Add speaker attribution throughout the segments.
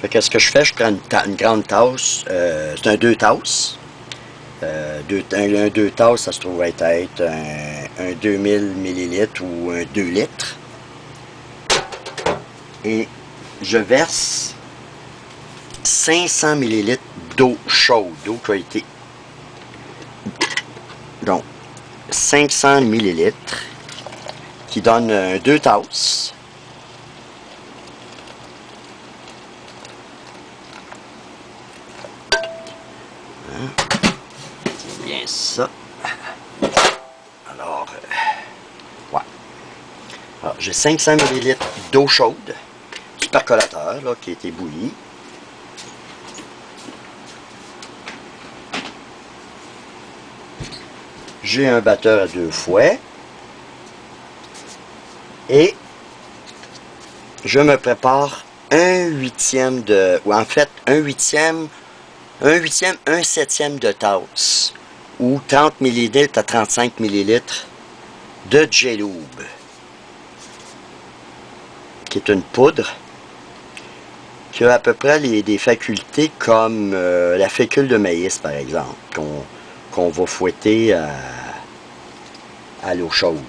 Speaker 1: Fait que ce que je fais, je prends une grande tasse, c'est un 2 tasses. Un 2 tasses, ça se trouve être un 2000 millilitres ou un 2 litres. Et je verse 500 millilitres d'eau chaude, d'eau qui a été... Donc, 500 millilitres qui donne 2 tasses. C'est bien ça. Alors, ouais. Alors, j'ai 500 millilitres d'eau chaude du percolateur là, qui a été bouilli. J'ai un batteur à 2 fouets. Et je me prépare un huitième de... ou en fait, un septième de tasse. Ou 30 ml à 35 ml de J-Lube. Qui est une poudre qui a à peu près des facultés comme la fécule de maïs, par exemple, qu'on va fouetter à l'eau chaude,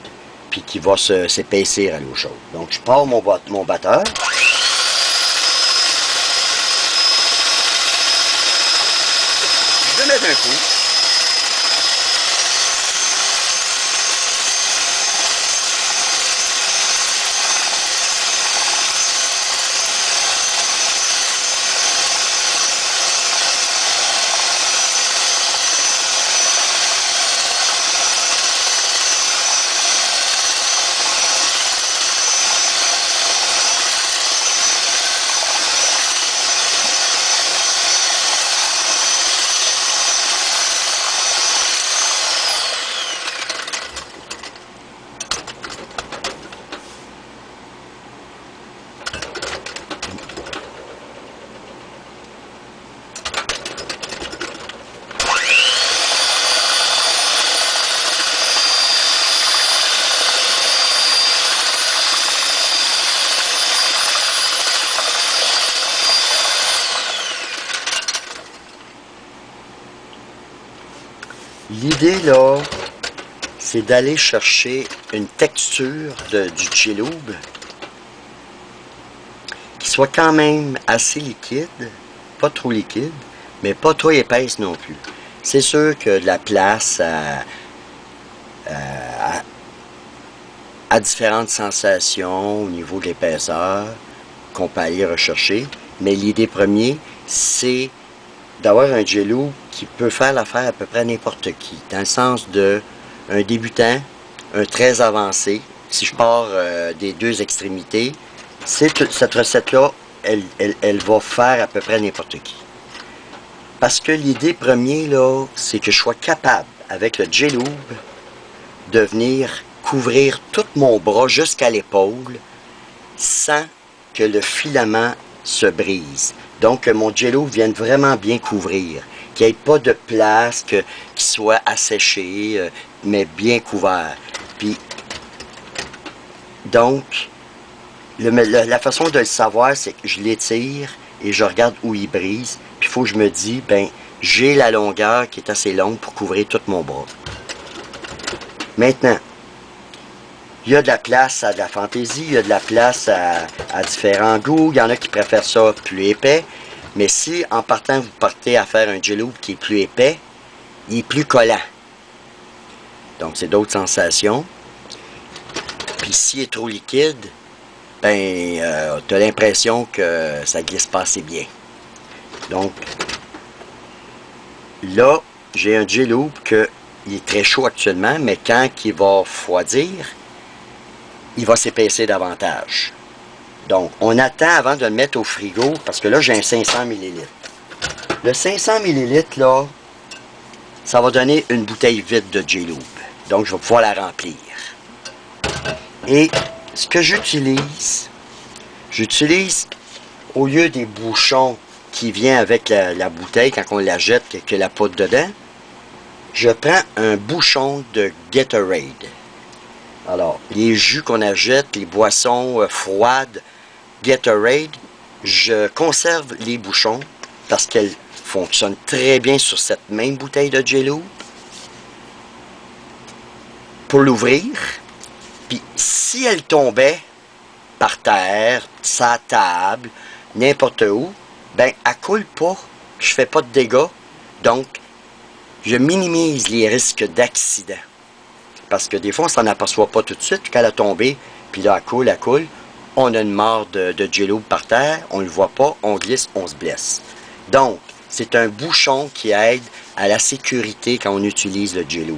Speaker 1: puis qui va s'épaissir à l'eau chaude. Donc, je pars mon batteur. Je le mets d'un coup. L'idée là, c'est d'aller chercher une texture du J-Lube qui soit quand même assez liquide, pas trop liquide, mais pas trop épaisse non plus. C'est sûr que de la place à différentes sensations au niveau de l'épaisseur qu'on peut aller rechercher, mais l'idée première, c'est d'avoir un J-Lube qui peut faire l'affaire à peu près n'importe qui, dans le sens de un débutant, un très avancé. Si je pars des deux extrémités, cette recette-là, elle va faire à peu près n'importe qui. Parce que l'idée première, là, c'est que je sois capable, avec le J-Lube, de venir couvrir tout mon bras jusqu'à l'épaule, sans que le filament se brise. Donc, que mon J-Lube vienne vraiment bien couvrir. Qu'il n'y ait pas de place, qu'il soit asséché, mais bien couvert. Puis, donc, la façon de le savoir, c'est que je l'étire et je regarde où il brise. Puis, il faut que je me dise, ben, j'ai la longueur qui est assez longue pour couvrir tout mon bras. Maintenant, il y a de la place à de la fantaisie, il y a de la place à différents goûts. Il y en a qui préfèrent ça plus épais. Mais si, en partant, vous partez à faire un J-Lube qui est plus épais, il est plus collant. Donc, c'est d'autres sensations. Puis, s'il est trop liquide, ben, tu as l'impression que ça glisse pas assez bien. Donc, là, j'ai un J-Lube il est très chaud actuellement, mais quand il va refroidir, il va s'épaisser davantage. Donc, on attend avant de le mettre au frigo, parce que là, j'ai un 500 ml. Le 500 ml, là, ça va donner une bouteille vide de J-Lube. Donc, je vais pouvoir la remplir. Et ce que j'utilise, au lieu des bouchons qui viennent avec la bouteille, quand on la jette, que la poudre dedans, je prends un bouchon de Gatorade. Alors, les jus qu'on achète, les boissons froides, Gatorade, je conserve les bouchons parce qu'elles fonctionnent très bien sur cette même bouteille de J-Lube. Pour l'ouvrir, puis si elle tombait par terre, sa table, n'importe où, ben elle coule pas, je fais pas de dégâts, donc je minimise les risques d'accident. Parce que des fois, on s'en aperçoit pas tout de suite qu'elle a tombé, puis là, elle coule, on a une mare de J-Lube par terre, on le voit pas, on glisse, on se blesse. Donc, c'est un bouchon qui aide à la sécurité quand on utilise le J-Lube.